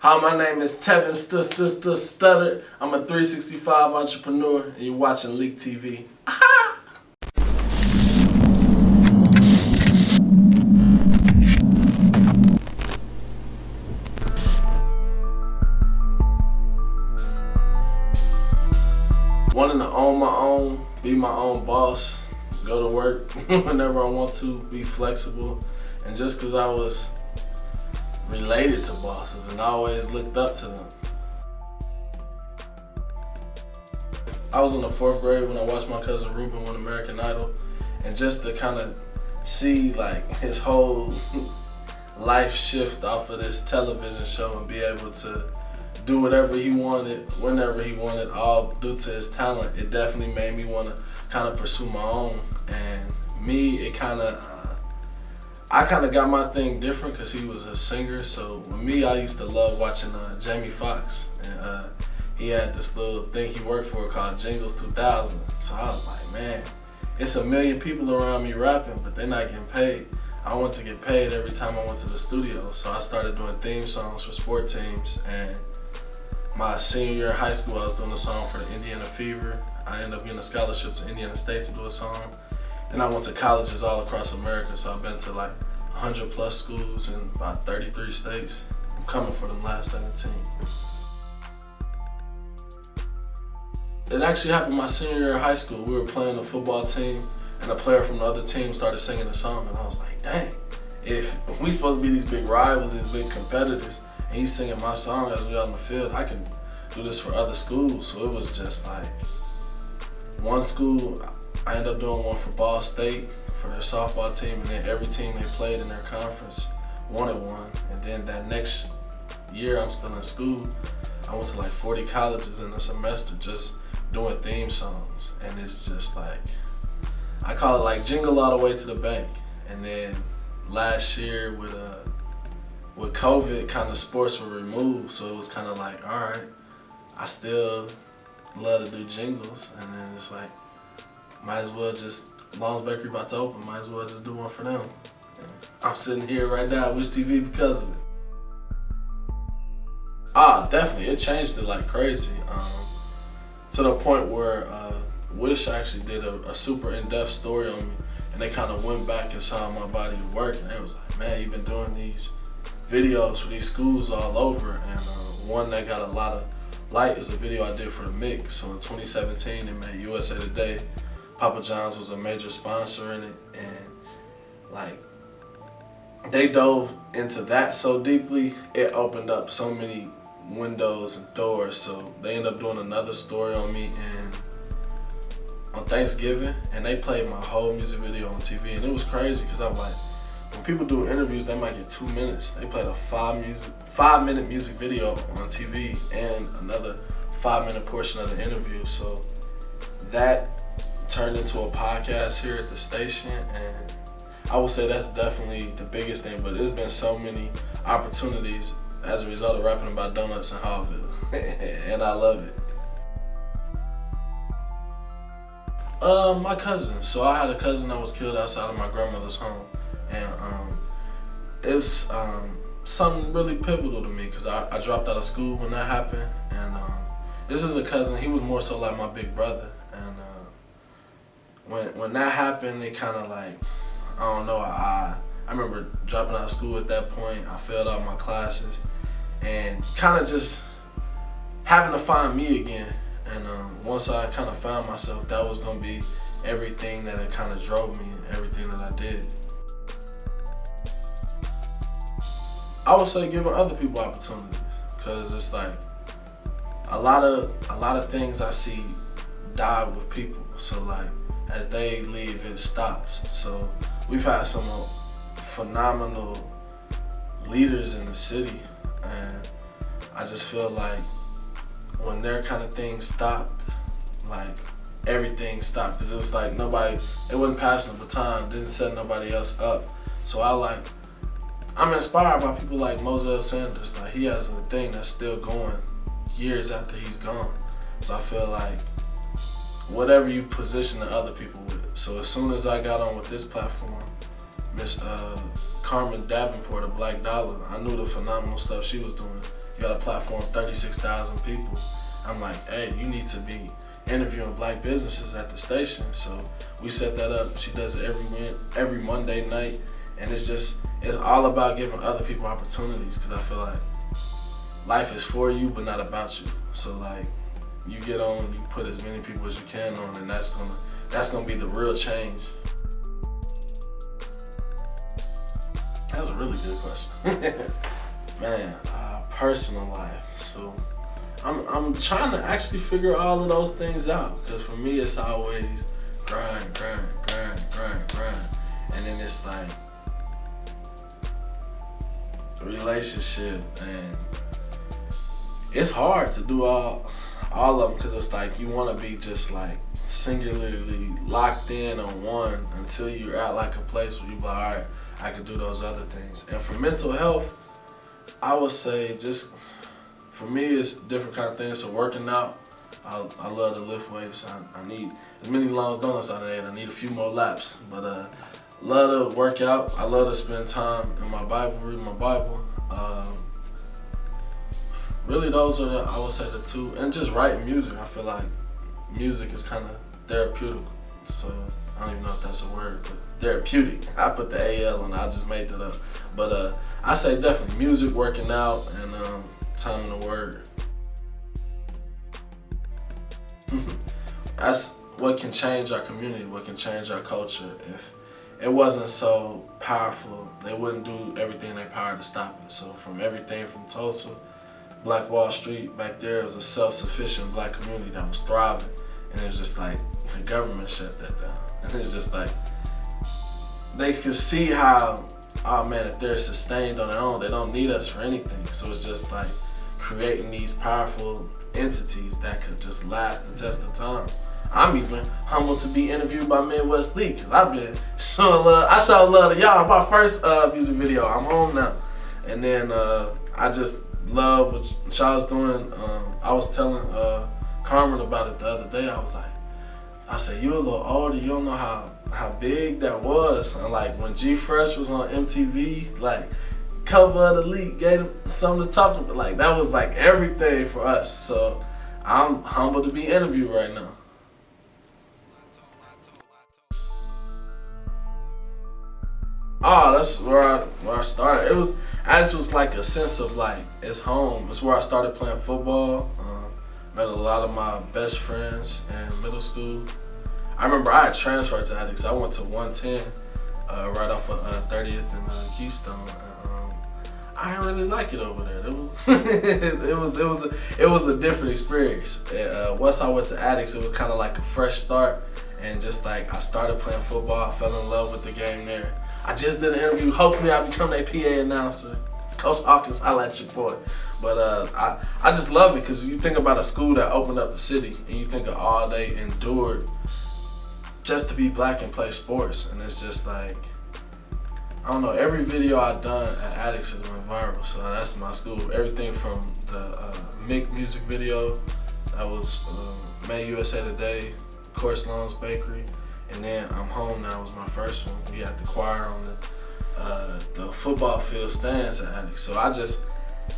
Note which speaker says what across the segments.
Speaker 1: Hi, my name is Tevin Studdard. I'm a 365 entrepreneur, and you're watching Leak TV. Wanting to own my own, be my own boss, go to work whenever I want to, be flexible, and just because I was related to bosses and I always looked up to them. I was in the 4th grade when I watched my cousin Ruben win American Idol, and just to kind of see like his whole life shift off of this television show and be able to do whatever he wanted, whenever he wanted, all due to his talent, it definitely made me want to kind of pursue my own. And me, I kind of got my thing different because he was a singer. So with me, I used to love watching Jamie Foxx, and he had this little thing he worked for called Jingles 2000. So I was like, man, it's a million people around me rapping, but they're not getting paid. I want to get paid every time I went to the studio. So I started doing theme songs for sport teams, and my senior year of high school, I was doing a song for the Indiana Fever. I ended up getting a scholarship to Indiana State to do a song. Then I went to colleges all across America, so I've been to like 100 plus schools in about 33 states. I'm coming for them last 17. It actually happened my senior year of high school. We were playing a football team, and a player from the other team started singing a song, and I was like, dang, if we supposed to be these big rivals, these big competitors, and he's singing my song as we out on the field, I can do this for other schools. So it was just like, one school, I ended up doing one for Ball State for their softball team, and then every team they played in their conference wanted one. And then that next year, I'm still in school, I went to like 40 colleges in a semester just doing theme songs. And it's just like, I call it like jingle all the way to the bank. And then last year with COVID, kind of sports were removed, so it was kind of like, all right, I still love to do jingles, and then it's like, might as well just, Long's Bakery about to open, might as well just do one for them. And I'm sitting here right now at Wish TV because of it. Definitely, it changed it like crazy, to the point where Wish actually did a super in-depth story on me, and they kind of went back and saw my body of work, and they was like, man, you've been doing these videos for these schools all over, and one that got a lot of light is a video I did for the Mix. So in 2017, it made USA Today. Papa John's was a major sponsor in it, and like they dove into that so deeply, it opened up so many windows and doors. So they ended up doing another story on me on Thanksgiving, and they played my whole music video on TV, and it was crazy because I'm like, when people do interviews, they might get 2 minutes. They played a 5-minute music video on TV and another 5-minute portion of the interview. So that turned into a podcast here at the station, and I would say that's definitely the biggest thing. But there's been so many opportunities as a result of rapping about donuts in Hallville, and I love it. My cousin. So I had a cousin that was killed outside of my grandmother's home. And it's something really pivotal to me because I dropped out of school when that happened. And this is a cousin, he was more so like my big brother. And when that happened, it kind of like, I don't know, I remember dropping out of school at that point. I failed out my classes and kind of just having to find me again. And once I kind of found myself, that was going to be everything that it kind of drove me and everything that I did. I would say giving other people opportunities, because it's like a lot of things I see die with people. So like as they leave, it stops. So we've had some phenomenal leaders in the city, and I just feel like when their kind of thing stopped, like everything stopped, because it was like they wasn't passing the baton, didn't set nobody else up. So I'm inspired by people like Moselle Sanders. Like he has a thing that's still going years after he's gone. So I feel like whatever you position the other people with. So as soon as I got on with this platform, Miss Carmen Davenport of Black Dollar, I knew the phenomenal stuff she was doing. You got a platform of 36,000 people. I'm like, hey, you need to be interviewing black businesses at the station. So we set that up. She does it every Monday night. And it's all about giving other people opportunities, because I feel like life is for you, but not about you. So like, you get on, you put as many people as you can on, and that's gonna be the real change. That's a really good question. Man, personal life. So I'm trying to actually figure all of those things out, because for me it's always grind. And then it's like relationship, and it's hard to do all of them, because it's like you want to be just like singularly locked in on one until you're at like a place where you're like, all right, I can do those other things. And for mental health, I would say just, for me, it's different kind of things. So working out, I love to lift weights. I need as many long donuts out of there. I need a few more laps. But love to work out. I love to spend time in my Bible, reading my Bible. Really, those are I would say the two. And just writing music. I feel like music is kind of therapeutic. So I don't even know if that's a word, but therapeutic. I put the AL on it. I just made that up. But I say definitely music, working out, and time in the Word. That's what can change our community, what can change our culture. If it wasn't so powerful, they wouldn't do everything in their power to stop it. So from everything from Tulsa, Black Wall Street, back there, it was a self-sufficient black community that was thriving. And it was just like, the government shut that down. And it's just like, they could see how, oh man, if they're sustained on their own, they don't need us for anything. So it's just like creating these powerful entities that could just last the test of time. I'm even humbled to be interviewed by Midwest League, because I've been showing love. I showed love to y'all. My first music video. I'm home now. And then I just love what y'all's doing. I was telling Carmen about it the other day. I said, you a little older, you don't know how big that was. And like when G Fresh was on MTV, like cover of the league, gave him something to talk about. Like that was like everything for us. So I'm humbled to be interviewed right now. Oh, that's where I started. I just was like a sense of like, it's home. It's where I started playing football. Met a lot of my best friends in middle school. I remember I had transferred to Addicts. I went to 110 right off of 30th and Keystone. I didn't really like it over there. It was a different experience. Once I went to Addicts, it was kind of like a fresh start, and just like I started playing football, I fell in love with the game there. I just did an interview. Hopefully, I become a PA announcer. Coach Hawkins, I like your boy. But I just love it, because you think about a school that opened up the city, and you think of all they endured just to be black and play sports. And it's just like, I don't know, every video I've done at Addicts has went viral. So that's my school. Everything from the Mick music video, that was Made USA Today, Course Loans Bakery, and then I'm Home Now was my first one. We had the choir on the football field stands at Addicts. So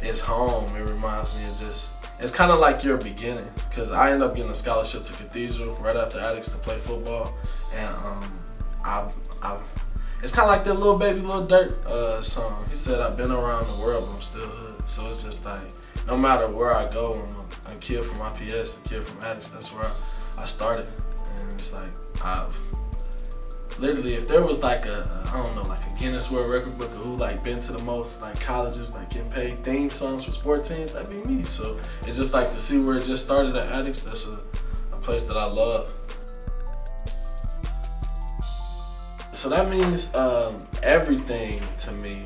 Speaker 1: it's home. It reminds me of just, it's kind of like your beginning, because I ended up getting a scholarship to Cathedral right after Addicts to play football, and it's kind of like that Lil Baby Lil Durk song. He said, I've been around the world, but I'm still hood. So it's just like, no matter where I go, I'm a kid from IPS, a kid from Addicts. That's where I started, and it's like, literally, if there was like I don't know, like a Guinness World Record book of who like been to the most like colleges, like getting paid theme songs for sport teams, that'd be me. So it's just like to see where it just started at Addicts. That's a place that I love. So that means everything to me.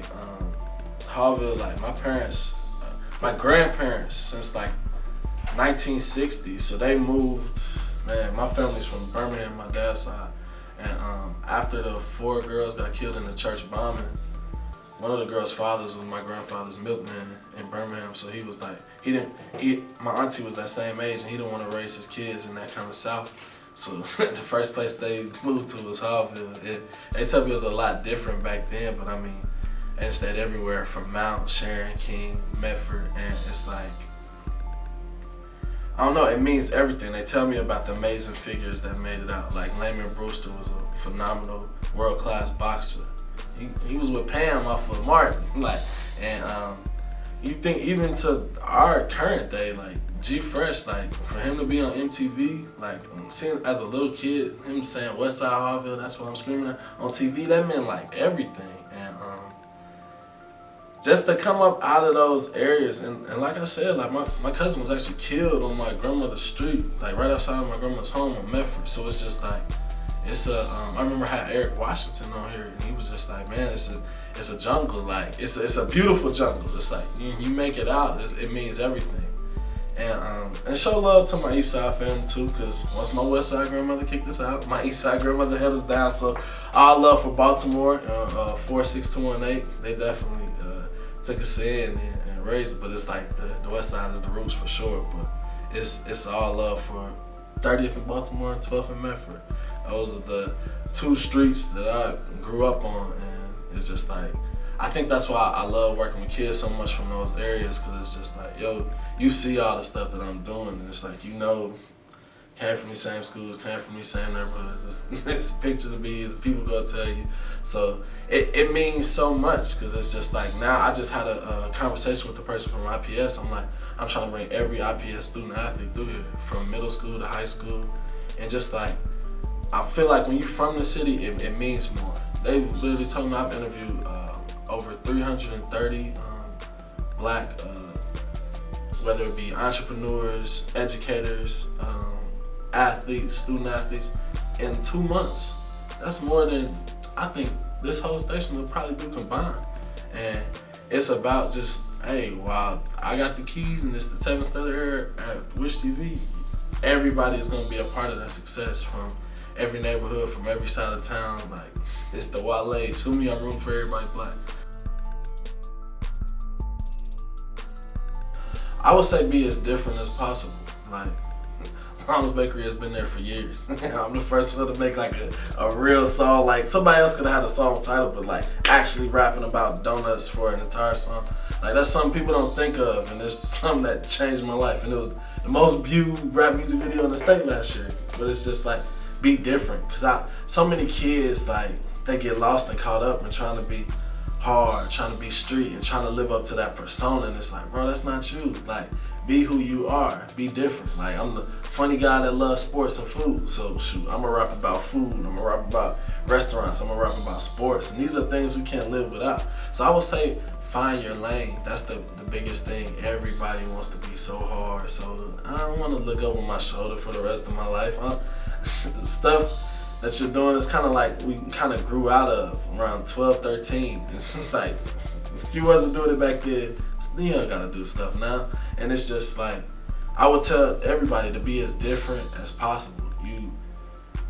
Speaker 1: Harville, like my parents, my grandparents since like 1960. So they moved. Man, my family's from Birmingham, my dad's side. And after the 4 girls got killed in the church bombing, one of the girls' fathers was my grandfather's milkman in Birmingham. So he was like, my auntie was that same age, and he didn't want to raise his kids in that kind of South. So the first place they moved to was Harville. They tell me it was a lot different back then, but I mean, and stayed everywhere from Mount, Sharon, King, Medford, and it's like, I don't know, it means everything. They tell me about the amazing figures that made it out. Like Layman Brewster was a phenomenal world-class boxer. He was with Pam off of Martin, like, and you think even to our current day, like G Fresh, like for him to be on MTV, like seeing as a little kid, him saying Westside Harville, that's what I'm screaming at on TV, that meant like everything. And just to come up out of those areas, and like I said, like my cousin was actually killed on my grandmother's street, like right outside of my grandma's home on Medford. So it's just like, it's a, I remember I had Eric Washington on here, and he was just like, man, it's a jungle, like it's a beautiful jungle. It's like you make it out, it means everything. And show love to my East Side family too, because once my West Side grandmother kicked us out, my East Side grandmother held us down. So all love for Baltimore, 46218. They definitely took us in and raised it, but it's like the West Side is the roots for sure. But it's all love for 30th in Baltimore and 12th in Medford. Those are the two streets that I grew up on, and it's just like, I think that's why I love working with kids so much from those areas, because it's just like, yo, you see all the stuff that I'm doing, and it's like, you know, came from these same schools, came from these same neighborhoods. It's pictures of me, it's people gonna tell you. So it means so much, because it's just like, now I just had a conversation with the person from IPS. I'm like, I'm trying to bring every IPS student athlete through here, from middle school to high school, and just like, I feel like when you're from the city, it means more. They literally told me I've interviewed over 330 black, whether it be entrepreneurs, educators, athletes, student athletes, in 2 months. That's more than I think this whole station will probably do combined. And it's about just, hey, while I got the keys and it's the Tevin Studdard era at Wish TV, everybody is gonna be a part of that success, from every neighborhood, from every side of town. Like, it's the Wale, sue me, I'm rooting for everybody black. I would say be as different as possible. Like, Mama's Bakery has been there for years. I'm the first one to make like a real song. Like, somebody else could have had a song title, but like actually rapping about donuts for an entire song. Like, that's something people don't think of, and it's something that changed my life. And it was the most viewed rap music video in the state last year. But it's just like, be different. Cause so many kids, like, they get lost and caught up in trying to be hard, trying to be street, and trying to live up to that persona. And it's like, bro, that's not you. Like, be who you are, be different. Like, I'm the funny guy that loves sports and food. So shoot, I'm gonna rap about food, I'm gonna rap about restaurants, I'm gonna rap about sports. And these are things we can't live without. So I would say, find your lane. That's the biggest thing. Everybody wants to be so hard. So I don't wanna look over my shoulder for the rest of my life. The stuff that you're doing is kind of like we kind of grew out of around 12, 13. It's like, if you wasn't doing it back then, you don't gotta do stuff now. And it's just like, I would tell everybody to be as different as possible.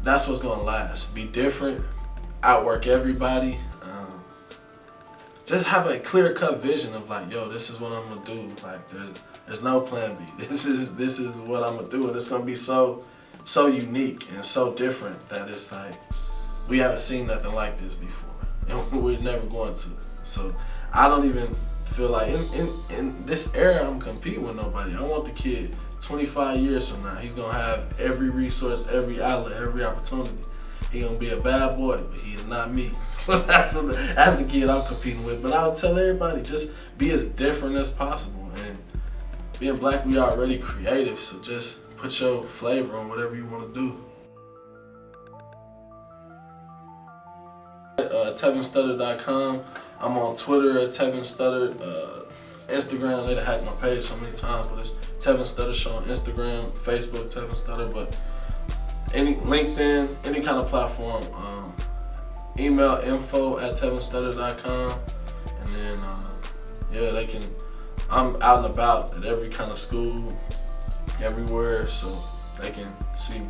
Speaker 1: That's what's gonna last. Be different, outwork everybody. Just have a clear-cut vision of like, yo, this is what I'm gonna do. Like, there's no plan B. This is what I'm gonna do, and it's gonna be so unique and so different that it's like, we haven't seen nothing like this before, and we're never going to. So I don't even feel like in this era I'm competing with nobody. I want the kid 25 years from now, he's gonna have every resource, every outlet, every opportunity. He gonna be a bad boy, but he is not me. So that's the kid I'm competing with. But I would tell everybody, just be as different as possible. And being black, we are already creative, so just put your flavor on whatever you want to do. TevinStuddard.com. I'm on Twitter at Tevin Studdard. Instagram, they hacked my page so many times, but it's Tevin Studdard Show on Instagram, Facebook, Tevin Studdard. But any LinkedIn, any kind of platform, email info@TevinStuddard.com, and then yeah, they can. I'm out and about at every kind of school, everywhere, so they can see